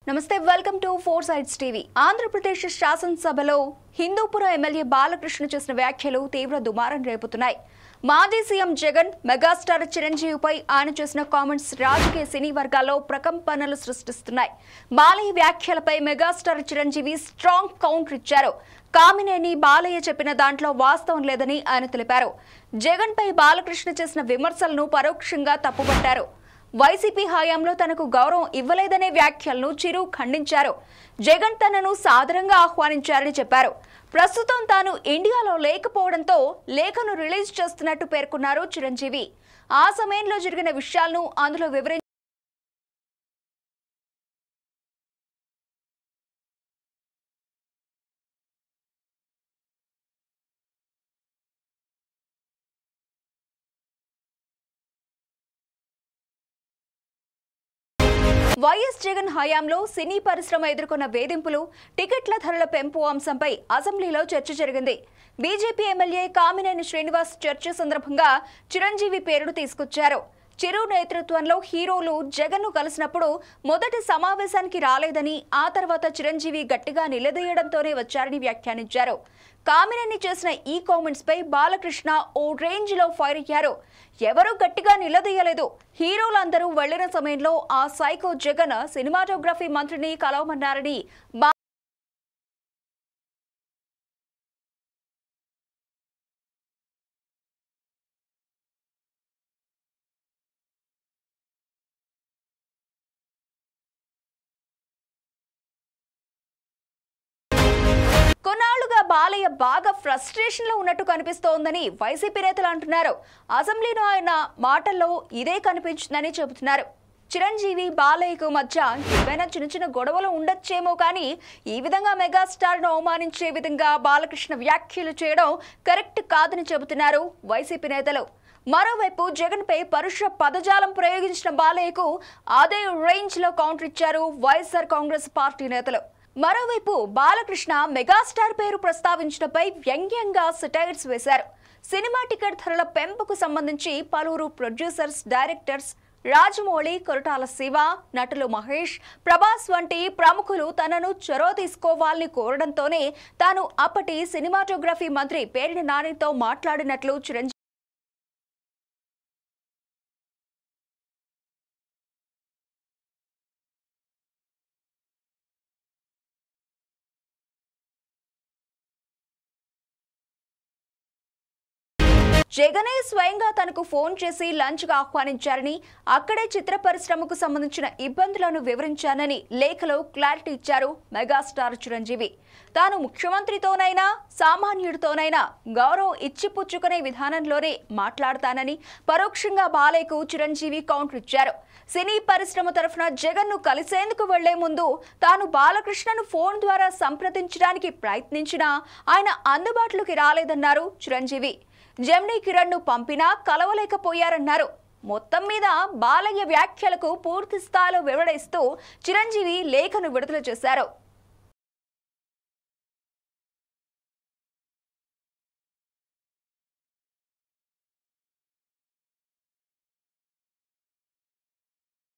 నమస్తే welcome to four sides TV. Andhra Pradesh శాసనసభలో హిందూపుర MLA Balakrishna చేసిన వ్యాఖ్యలు తీవ్ర దుమారం రేపుతున్నాయి. మాజీ సీఎం జగన్ మెగాస్టార్ చిరంజీవిపై ఆయన చేసిన కామెంట్స్ రాజకీయ సినీ వర్గాల్లో ప్రకంపనలు సృష్టిస్తున్నాయి. బాలయ్య వ్యాఖ్యలపై మెగాస్టార్ చిరంజీవి స్ట్రాంగ్ కౌంటర్ ఇచ్చారు. కామినేని బాలయ్య చెప్పిన దాంట్లో వాస్తవం లేదని ఆయన తెలిపారు. జగన్ పై బాలకృష్ణ చేసిన విమర్శలను పరోక్షంగా తప్పుపట్టారు. వైసీపీ హయాంలో తనకు గౌరవం ఇవ్వలేదనే వ్యాఖ్యలను చిరు ఖండించారు. జగన్ తనను సాదరంగా ఆహ్వానించారని చెప్పారు. ప్రస్తుతం తాను ఇండియాలో లేకపోవడంతో లేఖను రిలీజ్ చేస్తున్నట్టు పేర్కొన్నారు చిరంజీవి. ఆ సమయంలో జరిగిన విషయాలను అందులో వివరించారు. వైఎస్ జగన్ హయాంలో సినీ పరిశ్రమ ఎదుర్కొన్న వేధింపులు, టికెట్ల ధరల పెంపు అంశంపై అసెంబ్లీలో చర్చ జరిగింది. బీజేపీ ఎమ్మెల్యే కామినేని శ్రీనివాస్ చర్చ సందర్భంగా చిరంజీవి పేరును తీసుకొచ్చారు. చిరు నేతృత్వంలో హీరోలు జగన్ను కలిసినప్పుడు మొదటి సమావేశానికి రాలేదని, ఆ తర్వాత చిరంజీవి గట్టిగా నిలదీయడంతోనే వచ్చారని వ్యాఖ్యానించారు. కామినేని చేసిన ఈ కామెంట్స్ పై బాలకృష్ణ ఓ రేంజ్ లో ఫైర్ అయ్యారు. ఎవరూ గట్టిగా నిలదీయలేదు. హీరోలందరూ వెళ్లిన సమయంలో ఆ సైకో జగన్ సినిమాటోగ్రఫీ మంత్రిని కలవమన్నారని కొన్నాళ్లుగా బాలయ్య బాగా ఫ్రస్ట్రేషన్ లో ఉన్నట్టు కనిపిస్తోందని వైసీపీ నేతలు అంటున్నారు. అసెంబ్లీలో ఆయన మాటల్లో ఇదే కనిపించిందని చెబుతున్నారు. చిరంజీవి బాలయ్యకు మధ్య ఏవైనా చిన్న గొడవలు ఉండొచ్చేమో కానీ ఈ విధంగా మెగాస్టార్ ను అవమానించే విధంగా బాలకృష్ణ వ్యాఖ్యలు చేయడం కరెక్ట్ కాదని చెబుతున్నారు వైసీపీ నేతలు. మరోవైపు జగన్ పై పరుష పదజాలం ప్రయోగించిన బాలయ్యకు అదే రేంజ్ లో కౌంటర్ ఇచ్చారు వైఎస్ఆర్ కాంగ్రెస్ పార్టీ నేతలు. మరోవైపు బాలకృష్ణ మెగాస్టార్ పేరు ప్రస్తావించడంపై వ్యంగ్యంగా సెటైర్స్ వేశారు. సినిమా టికెట్ ధరల పెంపుకు సంబంధించి పలువురు ప్రొడ్యూసర్స్, డైరెక్టర్స్ రాజమౌళి, కొరటాల శివ, నటులు మహేష్, ప్రభాస్ వంటి ప్రముఖులు తనను చొరవ తీసుకోవాలని కోరడంతోనే తాను అప్పటి సినిమాటోగ్రఫీ మంత్రి పేర్ని నానితో మాట్లాడినట్లు చిరంజీవి జగనే స్వయంగా తనకు ఫోన్ చేసి లంచ్ గా ఆహ్వానించారని, అక్కడే చిత్ర పరిశ్రమకు సంబంధించిన ఇబ్బందులను వివరించానని లేఖలో క్లారిటీ ఇచ్చారు మెగాస్టార్ చిరంజీవి. తాను ముఖ్యమంత్రితోనైనా సామాన్యుడితోనైనా గౌరవం ఇచ్చిపుచ్చుకునే విధానంలోనే మాట్లాడతానని పరోక్షంగా బాలయ్యకు చిరంజీవి కౌంటర్ ఇచ్చారు. సినీ పరిశ్రమ తరఫున జగన్ ను కలిసేందుకు వెళ్లే ముందు తాను బాలకృష్ణను ఫోన్ ద్వారా సంప్రదించడానికి ప్రయత్నించినా ఆయన అందుబాటులోకి రాలేదన్నారు చిరంజీవి. జెమినీ కిరణ్ ను పంపినా కలవలేకపోయారన్నారు. మొత్తం మీద బాలయ్య వ్యాఖ్యలకు పూర్తి స్థాయిలో వివరణ ఇస్తూ చిరంజీవి లేఖను విడుదల చేశారు.